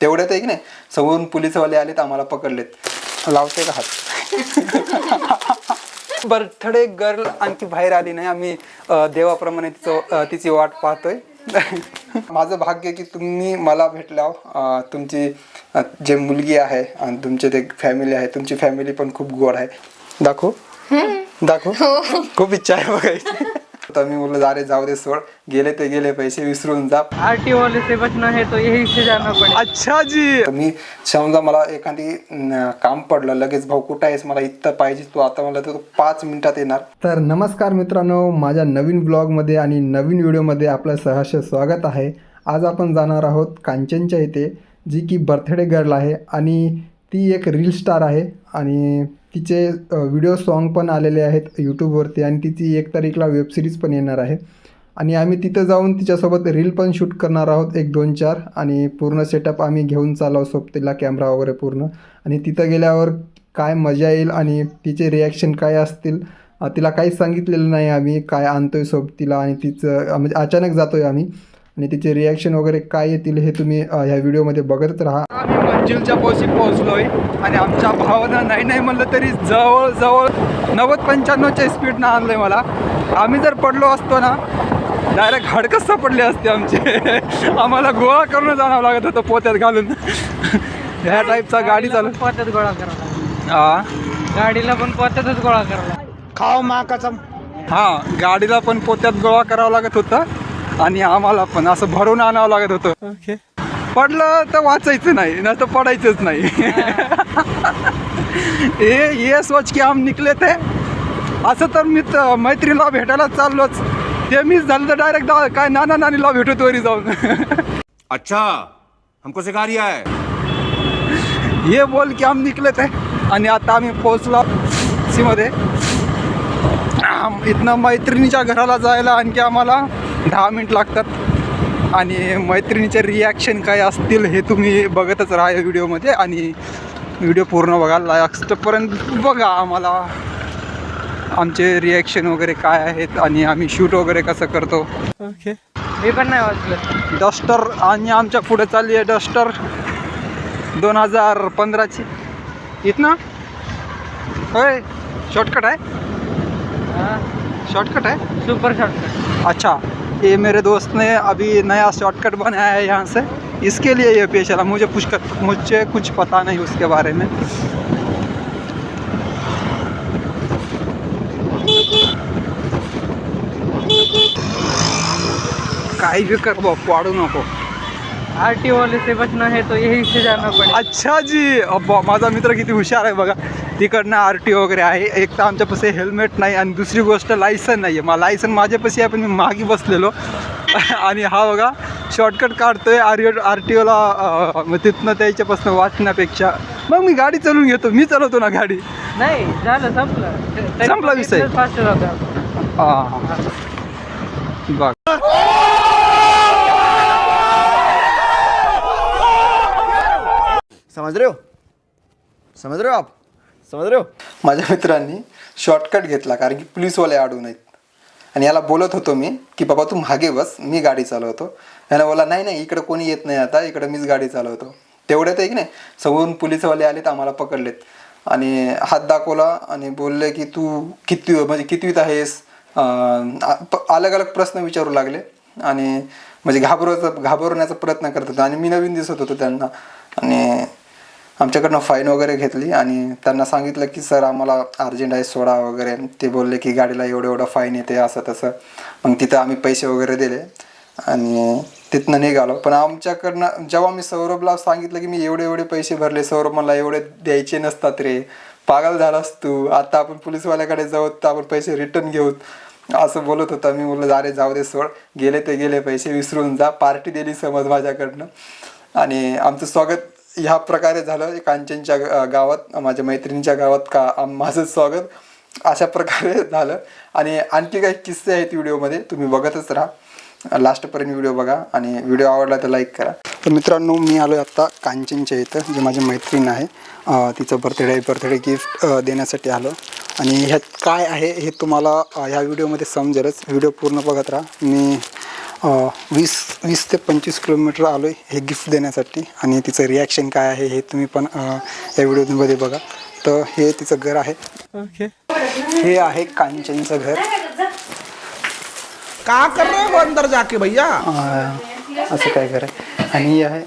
तेवढ्यात आहे की नाही समोरून पोलिसवाले आलेत, आम्हाला पकडलेत. लावते का हात? बर्थडे गर्ल आणखी बाहेर आली नाही. आम्ही देवाप्रमाणे तिची वाट पाहतोय. माझं भाग्य की तुम्ही मला भेटल्यावर तुमची जे मुलगी आहे आणि तुमचे ते फॅमिली आहे, तुमची फॅमिली पण खूप गोड आहे. दाखव खूप इच्छा आहे बघायची. तर मी बोललो अरे जाऊ दे सोड, गेले ते गेले, पैसे विसरून जा. आरटीओ वाले से बचना है तो यही से जाना पड़ेगा. अच्छा जी. मी समजा मला एखादी काम पडलं लगेच, भाऊ कुठं आहेस, मला इथं पाहिजे तू आता, मला तर 5 मिनिटात येणार. तर नमस्कार मित्रांनो, माझ्या नवीन ब्लॉगमध्ये आणि नवीन व्हिडिओमध्ये आपलं सहर्ष स्वागत आहे. आज आपण जाणार आहोत कांचनच्या इथे, जी की बर्थडे गर्ल आहे आणि ती एक रील स्टार आहे आणि तिचे व्हिडिओ सॉन्ग पण आलेले आहेत यूट्यूबवरती आणि तिची 1 तारीखला वेबसिरीज पण येणार आहे आणि आम्ही तिथं जाऊन तिच्यासोबत रील पण शूट करणार आहोत 1, 2, 4 आणि पूर्ण सेटअप आम्ही घेऊन चाललो सोबतीला, कॅमेरा वगैरे पूर्ण. आणि तिथं गेल्यावर काय मजा येईल आणि तिचे रिॲक्शन काय असतील, तिला काहीच सांगितलेलं नाही आम्ही काय आणतोय सोबतीला आणि तिचं म्हणजे अचानक जातो आहे आम्ही आणि तिचे रिॲक्शन वगैरे काय येतील हे तुम्ही ह्या व्हिडिओमध्ये बघतच राहा. आम्ही मंजिलच्या पोशी पोहोचलो आहे आणि आमच्या भावानं नाही म्हणलं तरी जवळ 90-95च्या स्पीडनं आणलं आहे मला. आम्ही जर पडलो असतो ना डायरेक्ट हाडकच सापडले असते आमचे. आम्हाला गोळा करून जावं लागत होतं पोत्यात घालून. ह्या टाईपचा गाडी चालू पोत्यात गोळा करायला. गाडीला पण पोत्यातच गोळा करायला. खाओ माँ कसम. हां, गाडीला पण पोत्यात गोळा करावं लागत होतं आणि आम्हाला पण असं भरून आणावं लागत होतं. ओके, पडलं तर वाचायचं नाही, नाही तर पडायचंच नाही. ये सोच की हम निकले थे. असं तर मी मैत्रीला भेटायला चाललोच, ते मीच झालं तर डायरेक्ट काय नानीला भेटतो वरी जाऊन. अच्छा हमको सिखा रिया है. ये बोल की हम निकले थे आणि आता आम्ही पोहोचलो सीमध्ये. इथनं मैत्रिणीच्या घराला जायला आणखी आम्हाला 10 मिनिट लागतात आणि मैत्रिणीचे रिॲक्शन काय असतील हे तुम्ही बघतच राहा या व्हिडिओमध्ये आणि व्हिडिओ पूर्ण बघा, लास्टपर्यंत बघा आम्हाला आमचे रिॲक्शन वगैरे काय आहेत आणि आम्ही शूट वगैरे कसं करतो. ओके, मी पण नाही वाचलं. डस्टर आणि आमच्या पुढे चालली आहे डस्टर 2015ची. इथनं होय शॉर्टकट है सुपर शॉर्टकट. अच्छा, ये मेरे दोस्त ने अभी नया शॉर्टकट बनाया है यहाँ से, इसके लिए ये पेश चला. मुझे कुछ पता नहीं उसके बारे में. काही भी कर बा, पाडू नको. आरटीओ वाले से बचना है तो यही से जाना पड़ेगा. अच्छा जी. माझा मित्र किती हुशार आहे बघा. तिकडनं RTO वगैरे आहे. एक तर आमच्यापाशी हेल्मेट नाही आणि दुसरी गोष्ट लायसन नाही आहे. लायसन माझ्यापाशी आहे पण मी मागे बसलेलो आणि हा बघा शॉर्टकट काढतोय RTOला. मग तिथनं त्याच्यापासून वाचण्यापेक्षा मग मी गाडी चालवून घेतो. मी चालवतो ना गाडी. नाही झालं, संपला विषय. फास्ट जातो. हां बघ. समझ रहे हो आप. माझ्या मित्रांनी शॉर्टकट घेतला कारण की पोलीसवाले अडून आहेत आणि याला बोलत होतो मी की बाबा तू मागे बस, मी गाडी चालवतो. याला बोला नाही इकडं कोणी येत नाही, आता इकडं मीच गाडी चालवतो. तेवढ्यात आहे की नाही समोरून पोलीसवाले आलेत, आम्हाला पकडलेत आणि हात दाखवला आणि बोलले की तू कितवीत आहेस, अलग अलग प्रश्न विचारू लागले आणि म्हणजे घाबरवण्याचा प्रयत्न करत होते आणि मी नवीन दिसत होतो त्यांना. आणि आमच्याकडनं फाईन वगैरे घेतली आणि त्यांना सांगितलं की सर आम्हाला अर्जंट आहे, सोडा वगैरे. ते बोलले की गाडीला एवढं फाईन येते असं तसं. मग तिथं आम्ही पैसे वगैरे दिले आणि तिथनं निघालो. पण आमच्याकडनं जेव्हा मी सौरभला सांगितलं की मी एवढे पैसे भरले, सौरभ मला एवढे द्यायचे नसतात रे, पागल झालास तू, आता आपण पोलीसवाल्याकडे जाऊ तर आपण पैसे रिटर्न घेऊत असं बोलत होता. मी बोललो अरे जाऊ दे सोड, गेले ते गेले, पैसे विसरून जा. पार्टी दिली समज माझ्याकडनं आणि आमचं स्वागत ह्या प्रकारे झालं कांचनच्या गावात, माझ्या मैत्रिणीच्या गावात माझं स्वागत अशा प्रकारे झालं. आणि आणखी काही किस्से आहेत व्हिडिओमध्ये, तुम्ही बघतच राहा, लास्टपर्यंत व्हिडिओ बघा आणि व्हिडिओ आवडला तर लाईक करा. तर मित्रांनो मी आलो आत्ता कांचनच्या इथं, जी माझी मैत्रीण आहे, तिचं बर्थडे गिफ्ट देण्यासाठी आलो आणि ह्यात काय आहे हे तुम्हाला ह्या व्हिडिओमध्ये समजेलच. व्हिडिओ पूर्ण बघत राहा. मी 20 ते 25 किलोमीटर आलो आहे हे गिफ्ट देण्यासाठी. आणि तिचं रिॲक्शन काय आहे हे तुम्ही पण या व्हिडिओमध्ये बघा. तर हे तिचं घर आहे. हे आहे कांचनचं घर. क्या कर रहे हो अंदर जाके भैया? असं काय घर आहे. आणि ही आहे,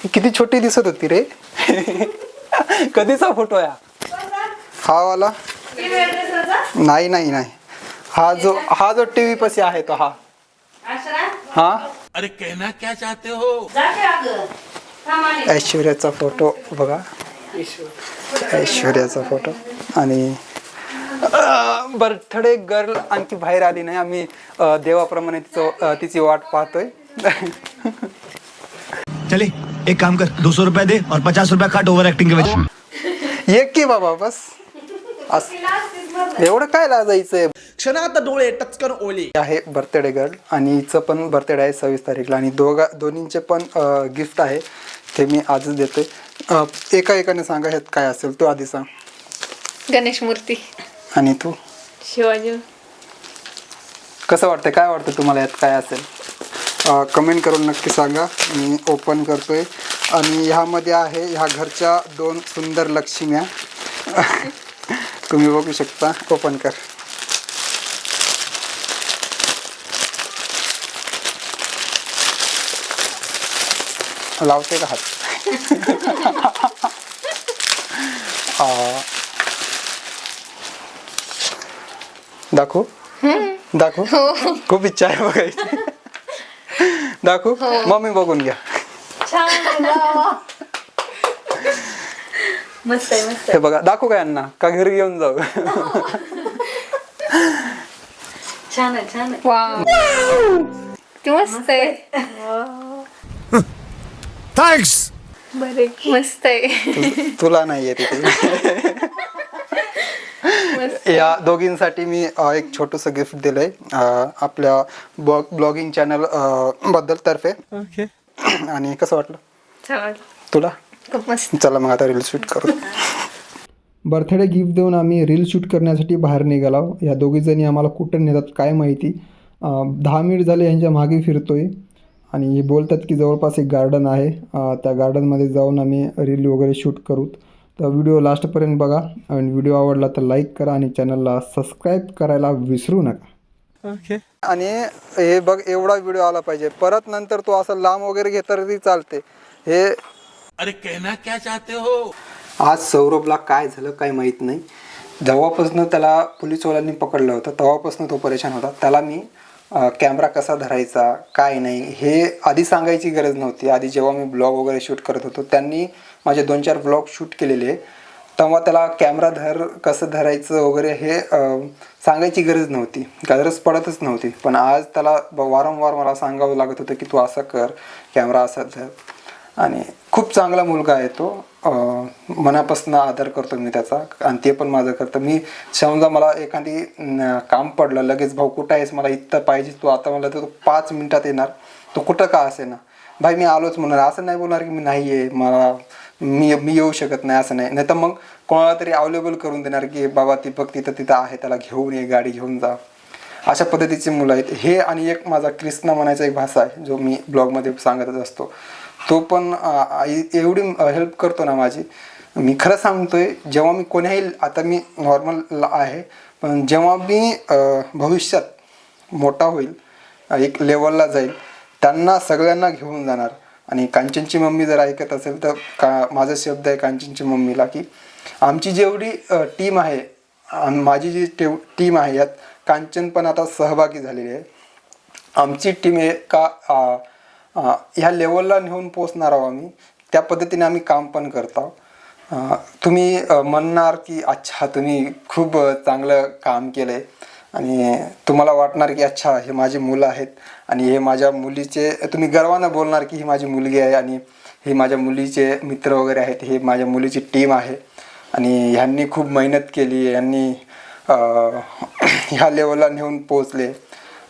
ही किती छोटी दिसत होती रे. कधीचा फोटो आहे हा वाला? नाही नाही नाही, हा जो टीव्ही पशी आहे तो हा. हा अरे कहना क्या चाहते हो? ऐश्वर्याचा फोटो बघा, ऐश्वर्याचा फोटो. आणि बर्थडे गर्ल आणखी बाहेर आली नाही. आम्ही देवाप्रमाणे तिची वाट पाहतोय. चले एक काम कर, 200 रुपया दे और 50 रुपया काट ओवर एक्टिंग के वजह. ये की बाबा बस. एवढं काय लाजायचंय. क्षणात डोळे टचकन ओले. आहे बर्थडे गर्ल आणि हिचं पण बर्थडे आहे 26 तारीखला. आणि दोन्हींचे पण गिफ्ट आहे ते मी आजच देतोय. एका एकाने सांगा ह्यात काय असेल. तू आधी सांग. गणेश मूर्ती. आणि तू? शिवाजी. कसं वाटतं, काय वाटतं तुम्हाला यात काय असेल? कमेंट करून नक्की सांगा. मी ओपन करतोय. आणि ह्यामध्ये आहे ह्या घरच्या 2 सुंदर लक्ष्म्या. तुम्ही बघू शकता. ओपन कर. लावते का हात? दाखवू दाखवू? खूप इच्छा आहे बघायची. दाखवू? मम्मी बघून घ्या. मस्त आहे मस्त. हे बघा. दाखवू का यांना का घरी घेऊन जाऊ? छान आहे छान आहे. वाव किती मस्त आहे. थैंक्स. बरे मस्त आहे. तुला नाही येते ते. या दोघींसाठी मी एक छोटंसं गिफ्ट दिलंय आपल्या ब्लॉगिंग चॅनल बद्दल तर्फे. आणि कसं वाटलं छान तुला? खूप मस्त. चला मग आता रील शूट करू. बर्थडे गिफ्ट देऊन आम्ही रील शूट करण्यासाठी बाहेर निघालो. या दोघी जणी आम्हाला कुठं नेतात काय माहिती. 10 मिनिट झाले यांच्या मागे फिरतोय. आणि हे बोलतात की जवळपास एक गार्डन आहे, त्या गार्डनमध्ये जाऊन आम्ही रील वगैरे शूट करू. तर व्हिडिओ लास्टपर्यंत बघा. आणि व्हिडिओ आवडला तर लाईक करा आणि चॅनलला सबस्क्राईब करायला विसरू नका. आणि हे बघ, एवढा व्हिडिओ आला पाहिजे. परत नंतर तो असं लांब वगैरे घेत तरी चालते. हे अरे कहना क्या चाहते हो? आज सौरभला काय झालं काय माहीत नाही. जेव्हापासून त्याला पोलिसवाल्यांनी पकडलं होतं तेव्हापासून तो परेशान होता. त्याला मी कॅमेरा कसा धरायचा काय नाही हे आधी सांगायची गरज नव्हती. आधी जेव्हा मी ब्लॉग वगैरे शूट करत होतो त्यांनी माझे 2-4 ब्लॉग शूट केलेले, तेव्हा त्याला कॅमेरा कसं धरायचं वगैरे हे सांगायची गरज नव्हती, गरज पडतच नव्हती. पण आज त्याला वारंवार मला सांगावं लागत होतं की तू असं कर, कॅमेरा असा धर. आणि खूप चांगला मुलगा आहे तो. मनापासून आदर करतो मी त्याचा. आणि ते पण माझं करतं. मी समजा मला एखादी काम पडलं लगेच, भाऊ कुठं आहेस, मला इथं पाहिजे तू आता, मला तर 5 मिनिटात येणार. तो कुठं का असे ना, भाई मी आलोच म्हणणार. असं नाही बोलणार की मी नाही आहे, मला मी येऊ शकत नाही, असं नाही. नाही तर मग कोणाला तरी अवेलेबल करून देणार की बाबा ती बघ तिथं आहे, त्याला घेऊन ये, गाडी घेऊन जा. अशा पद्धतीची मुलं आहेत हे. आणि एक माझा कृष्णा म्हणायचा एक भाषा आहे जो मी ब्लॉगमध्ये सांगतच असतो. तो पण एवढी हेल्प करतो ना माझी. मी खरं सांगतोय, जेव्हा मी कोणाही, आता मी नॉर्मल आहे, पण जेव्हा मी भविष्यात मोठा होईल, एक लेवलला जाईल, त्यांना सगळ्यांना घेऊन जाणार. आणि कांचनची मम्मी जर ऐकत असेल तर माझा शब्द आहे कांचनची मम्मीला की आमची जेवढी टीम आहे, माझी जी टीम आहे यात कांचन पण आता सहभागी झालेली आहे. आमची टीम आहे का ह्या लेवलला नेऊन पोचणार आहोत आम्ही. त्या पद्धतीने आम्ही काम पण करतो. तुम्ही म्हणणार की अच्छा तुम्ही खूप चांगलं काम केलं आहे. आणि तुम्हाला वाटणार की अच्छा हे माझी मुलं आहेत आणि हे माझ्या मुलीचे, तुम्ही गर्वानं बोलणार की ही माझी मुलगी आहे आणि हे माझ्या मुलीचे मित्र वगैरे आहेत, हे माझ्या मुलीची टीम आहे. आणि ह्यांनी खूप मेहनत केली, यांनी ह्या लेवलला नेऊन पोचले.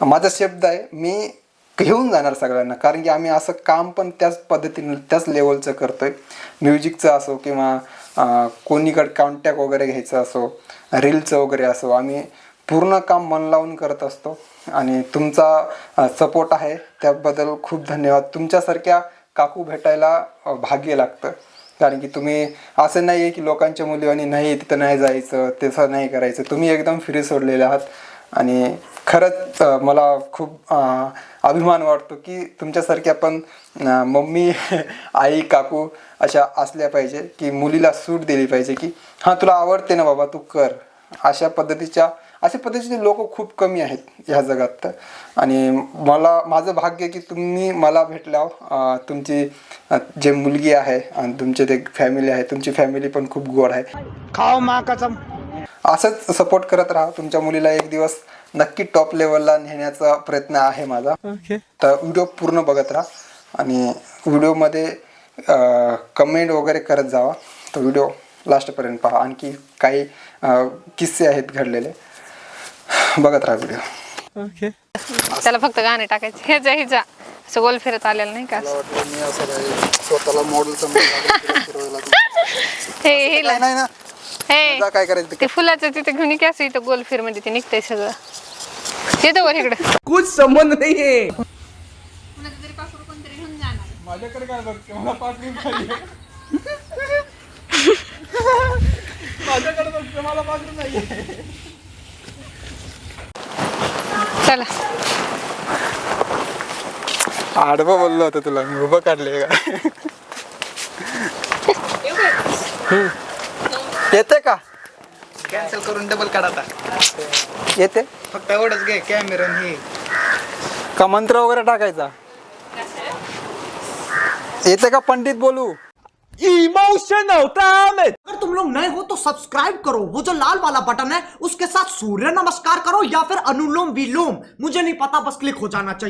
माझा शब्द आहे मी घेऊन जाणार सगळ्यांना. कारण की आम्ही असं काम पण त्याच पद्धतीने त्याच लेवलचं करतो आहे. म्युझिकचं असो किंवा कोणीकडे कॉन्टॅक्ट वगैरे घ्यायचं असो, रीलचं वगैरे असो, आम्ही पूर्ण काम मन लावून करत असतो आणि तुमचा सपोर्ट आहे त्याबद्दल खूप धन्यवाद. तुमच्यासारख्या काकू भेटायला भाग्य लागतं, कारण की तुम्ही असं नाही आहे की लोकांच्या मुली आणि नाही तिथं नाही जायचं, तसं नाही करायचं. तुम्ही एकदम फ्री सोडलेले आहात आणि खरंच मला खूप अभिमान वाटतो की तुमच्यासारख्या पण मम्मी आई काकू अशा असल्या पाहिजे, की मुलीला सूट दिली पाहिजे की हां तुला आवडते ना बाबा तू कर. अशा पद्धतीचे लोक खूप कमी आहेत ह्या जगात. आणि माझं भाग्य की तुम्ही मला भेटल्यावर तुमची जे मुलगी आहे आणि तुमचे ते फॅमिली आहे, तुमची फॅमिली पण खूप गोड आहे. खाओ माँ कसम. असंच सपोर्ट करत राहा. तुमच्या मुलीला एक दिवस नक्की टॉप लेवलला नेण्याचा प्रयत्न आहे माझा. तर व्हिडिओ पूर्ण बघत राहा आणि व्हिडिओमध्ये कमेंट वगैरे करत जावा. तर व्हिडिओ लास्टपर्यंत पहा. आणखी काही किस्से आहेत घडलेले, बघत राहा व्हिडिओ. त्याला फक्त गाणे टाकायचे हिजा असं गोल फिरत आलेलं नाही का स्वतःला मॉडेल नाही ना हे काय करायचं ते फुलाचं तिथे घेऊन की असं इथं गोल फिर मध्ये ते निघतंय सगळं. येतो वर इकडे कुछ संबंध नहीं है. माझ्याकडे काय बघते, मला पाठवून खाली माझ्याकडे बघते, मला पाठवून नाही. चला आडवं बोललो होतं तुला मी, उभं काढले का? येते का? कॅन्सल करून डबल काढा. येते फक्त एवढंच घे कॅमेरा हे. का मंत्र वगैरे टाकायचा? येते का पंडित बोलू? अगर तुम लोग नए हो तो सब्सक्राइब करो, वो जो लाल वाला बटन है उसके साथ सूर्य नमस्कार करो या फिर अनुलोम विलोम, मुझे नहीं पता, बस क्लिक हो जाना चाहिए.